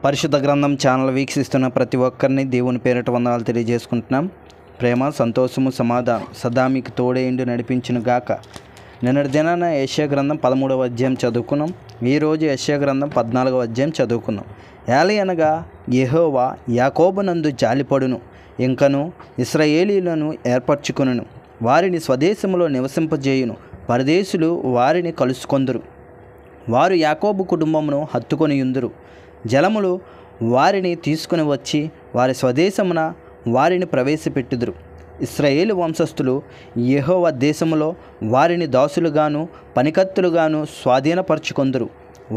పరిశుద్ధ గ్రంథం ఛానల్ వీక్షిస్తున్న ప్రతి ఒక్కరిని దేవుని పేరిట వందనాలు తెలియజేసుకుంటున్నాం. ప్రేమ, సంతోషము, సమాధానం సదా మీకు తోడేండి నడిపించును గాక. నిన్నటి దినాన యెషయా గ్రంథం 13వ అధ్యాయం చదువుకున్నాం. ఈరోజు యెషయా గ్రంథం 14వ అధ్యాయం చదువుకున్నాం. ఏలయనగా యెహోవా యాకోబునందు జాలిపడును, ఇంకను ఇశ్రాయేలీయులను ఏర్పరచుకొనును. వారిని స్వదేశములో నివసింపజేయును, పరదేశులు వారిని కలుసుకొందురు. వారు యాకోబు కుటుంబమును హత్తుకొనియుందురు. జలములు వారిని తీసుకుని వచ్చి వారి స్వదేశమున వారిని ప్రవేశపెట్టుదురు. ఇశ్రాయేలు వంశస్థులు యెహోవా దేశములో వారిని దాసులుగాను పనికత్తులుగాను స్వాధీనపరచుకొందురు.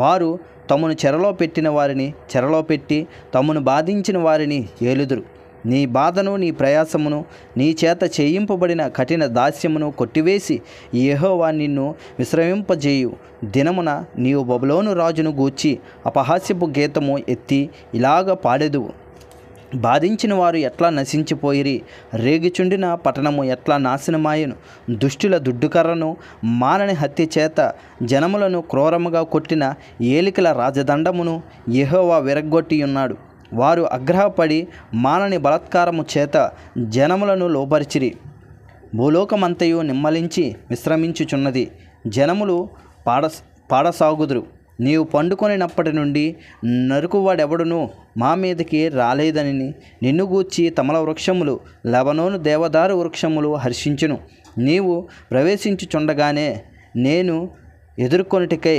వారు తమను చెరలో పెట్టిన వారిని చెరలో పెట్టి తమను బాధించిన వారిని ఏలుదురు. నీ బాధను, నీ ప్రయాసమును, నీ చేత చేయింపబడిన కఠిన దాస్యమును కొట్టివేసి యెహోవా నిన్ను విశ్రమింపజేయు దినమున నీవు బబులోను రాజును గూర్చి అపహాస్యపు గీతము ఎత్తి ఇలాగ పాడెదువు. బాధించిన వారు ఎట్లా నశించిపోయిరి, రేగిచుండిన పట్టణము ఎట్లా నాశనమాయను. దుష్టుల దుడ్డుకర్రను మానని హత్య చేత జనములను క్రూరముగా కొట్టిన ఏలికల రాజదండమును యెహోవా విరగ్గొట్టి ఉన్నాడు. వారు ఆగ్రహపడి మానని బలాత్కారము చేత జనములను లోపరిచిరి. భూలోకమంతయు నిమ్మలించి విశ్రమించుచున్నది. జనములు పాడసాగుదురు. నీవు పండుకొనినప్పటి నుండి నరుకువాడెవడును మా మీదకి రాలేదని నిన్ను గూర్చి తమల వృక్షములు, లెబనోను దేవదారు వృక్షములు హర్షించును. నీవు ప్రవేశించుచుండగానే నేను ఎదుర్కొనుటకై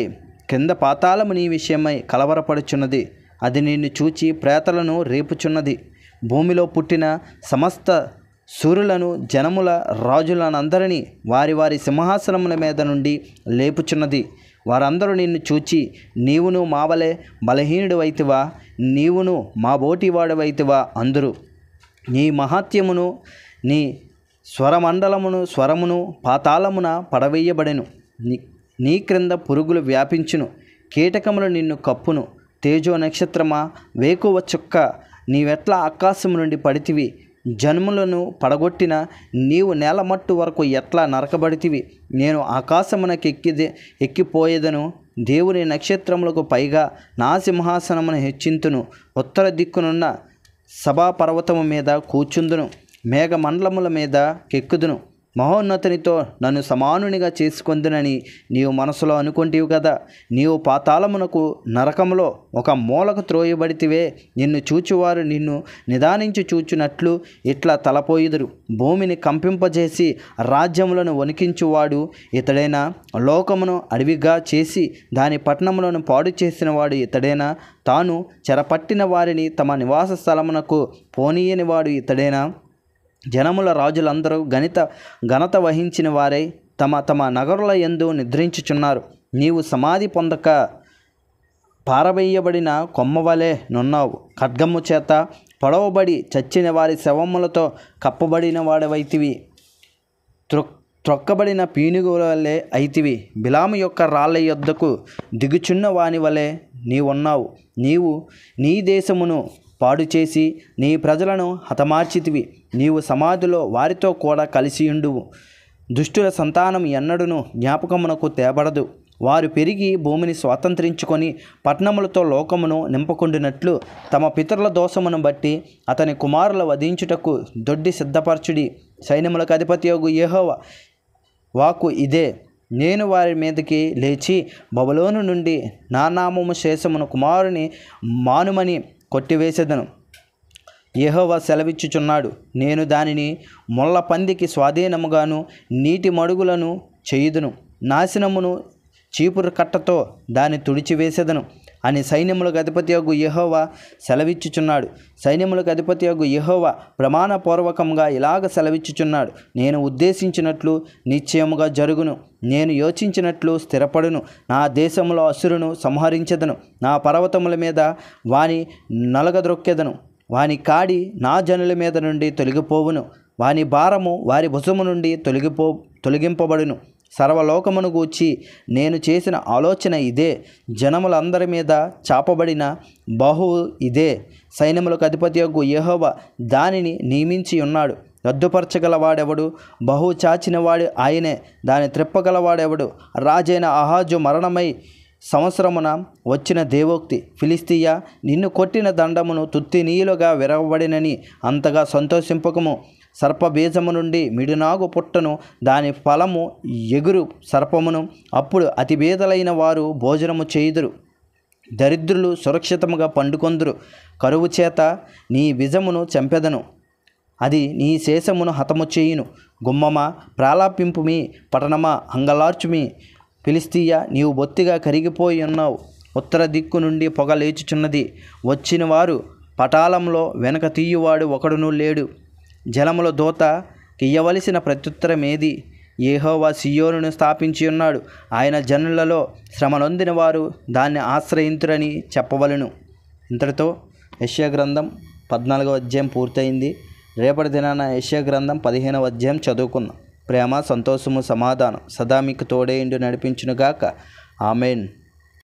కింద పాతాళము నీ విషయమై కలవరపడుచున్నది. అది నిన్ను చూచి ప్రేతలను రేపుచున్నది. భూమిలో పుట్టిన సమస్త సూర్యులను, జనముల రాజులనందరినీ వారి వారి సింహాసనముల మీద నుండి లేపుచున్నది. వారందరూ నిన్ను చూచి, నీవును మావలే బలహీనుడివైతివా, నీవును మా బోటివాడవైతివా అందురు. నీ మహాత్యమును నీ స్వరమును పాతాళమున పడవేయబడెను. నీ క్రింద పురుగులు వ్యాపించును, కీటకములు నిన్ను కప్పును. తేజో నక్షత్రమా, వేకువ చుక్క, నీవెట్లా ఆకాశము నుండి పడితివి. జన్ములను పడగొట్టిన నీవు నేలమట్టు వరకు ఎట్లా నరకబడితివి. నేను ఆకాశమునకు ఎక్కిపోయేదను, దేవుని నక్షత్రములకు పైగా నా సింహాసనమును హెచ్చింతును. ఉత్తర దిక్కునున్న సభాపర్వతము మీద కూర్చుందును, మేఘమండలముల మీద కెక్కుదును. మహోన్నతునితో నన్ను సమానునిగా చేసుకొందునని నీవు మనసులో అనుకుంటేవు కదా. నీవు పాతాళమునకు, నరకములో ఒక మూలకు త్రోయబడితివే. నిన్ను చూచువారు నిన్ను నిదానించి చూచునట్లు ఇట్లా తలపోయిదురు. భూమిని కంపింపజేసి రాజ్యములను వణికించువాడు ఇతడేనా? లోకమును అడవిగా చేసి దాని పట్టణములను పాడు చేసిన వాడు ఇతడేనా? తాను చెరపట్టిన వారిని తమ నివాస స్థలమునకు పోనీయని వాడు ఇతడేనా? జనముల రాజులందరూ ఘనత వహించిన వారై తమ తమ నగరుల యందు నిద్రించుచున్నారు. నీవు సమాధి పొందక పారవేయబడిన కొమ్మవలే నున్నావు. ఖడ్గము చేత పొడవబడి చచ్చిన వారి శవములతో కప్పబడిన వాడవైతివి. త్రొక్కబడిన పీనుగుల వలె అయితివి. బిలాము యొక్క రాళ్ళ యొద్దకు దిగుచున్న వాని వలె నీవున్నావు. నీవు నీ దేశమును పాడు చేసి నీ ప్రజలను హతమార్చితివి. నీవు సమాధిలో వారితో కూడా కలిసియుండువు. దుష్టుల సంతానం ఎన్నడును జ్ఞాపకమునకు తేబడదు. వారు పెరిగి భూమిని స్వాతంత్రించుకొని పట్టణములతో లోకమును నింపకుండినట్లు తమ పితరుల దోషమును బట్టి అతని కుమారుల వధించుటకు దొడ్డి సిద్ధపరచుడి. సైన్యములకు అధిపతియగు యెహోవా వాక్కు ఇదే. నేను వారి మీదకి లేచి బబులోను నుండి నా నామము శేషమును కుమారుని మానుమని కొట్టివేసేదను. యెహోవా సెలవిచ్చుచున్నాడు. నేను దానిని ముళ్ళ పందికి స్వాధీనముగాను నీటి మడుగులను చేయుదును. నాశనమును చీపురు కట్టతో దాన్ని తుడిచివేసేదను అని సైన్యములకు అధిపతియగు యెహోవా సెలవిచ్చుచున్నాడు. సైన్యములకు అధిపతియగు యెహోవా ప్రమాణపూర్వకంగా ఇలాగ సెలవిచ్చుచున్నాడు. నేను ఉద్దేశించినట్లు నిశ్చయముగా జరుగును, నేను యోచించినట్లు స్థిరపడును. నా దేశంలో అసురును సంహరించెదను. నా పర్వతముల మీద వాని నలగద్రొక్కెదను. వాని కాడి నా జనుల మీద నుండి తొలగిపోవును. వాని భారము వారి భుజము నుండి తొలగింపబడును. సర్వలోకమును గూర్చి నేను చేసిన ఆలోచన ఇదే. జనములందరి మీద చాపబడిన బహువు ఇదే. సైన్యములకు అధిపతియగు యెహోవా దానిని నియమించి ఉన్నాడు. రద్దుపరచగలవాడెవడు? బహు చాచినవాడు ఆయనే. దాన్ని త్రిప్పగలవాడెవడు? రాజైన ఆహాజు మరణమై సంవత్సరమున వచ్చిన దేవోక్తి, ఫిలిష్తీయ, నిన్ను కొట్టిన దండమును తుత్తి నీలుగా విరవబడినని అంతగా సంతోషింపకము. సర్పబీజము నుండి మిడునాగు పుట్టను, దాని ఫలము ఎగురు సర్పమును. అప్పుడు అతి బీదలైన వారు భోజనము చేయుదురు, దరిద్రులు సురక్షితముగా పండుకొందురు. కరువు చేత నీ విజమును చంపెదను, అది నీ శేషమును హతము చేయును. గుమ్మమా ప్రాలాపింపుమి, పట్టణమా అంగలార్చుమి. ఫిలిష్తీయ, నీవు బొత్తిగా కరిగిపోయి ఉన్నావు. ఉత్తర దిక్కు నుండి పొగ లేచుచున్నది. వచ్చిన వారు పటాలంలో వెనక తీయువాడు ఒకడునూ లేడు. జలముల దూత కియ్యవలసిన ప్రత్యుత్తరమేది? యెహోవా సియోనును స్థాపించి ఉన్నాడు, ఆయన జనులలో శ్రమనొందిన వారు దాన్ని ఆశ్రయింతురని చెప్పవలను. ఇంతటితో యెషయా గ్రంథం 14వ అధ్యాయం పూర్తయింది. రేపటి దినాన యెషయా గ్రంథం 15వ అధ్యాయం చదువుకుందాం. ప్రేమ, సంతోషము, సమాధానం సదా మీకు తోడేండు నడిపించునుగాక. ఆమెన్.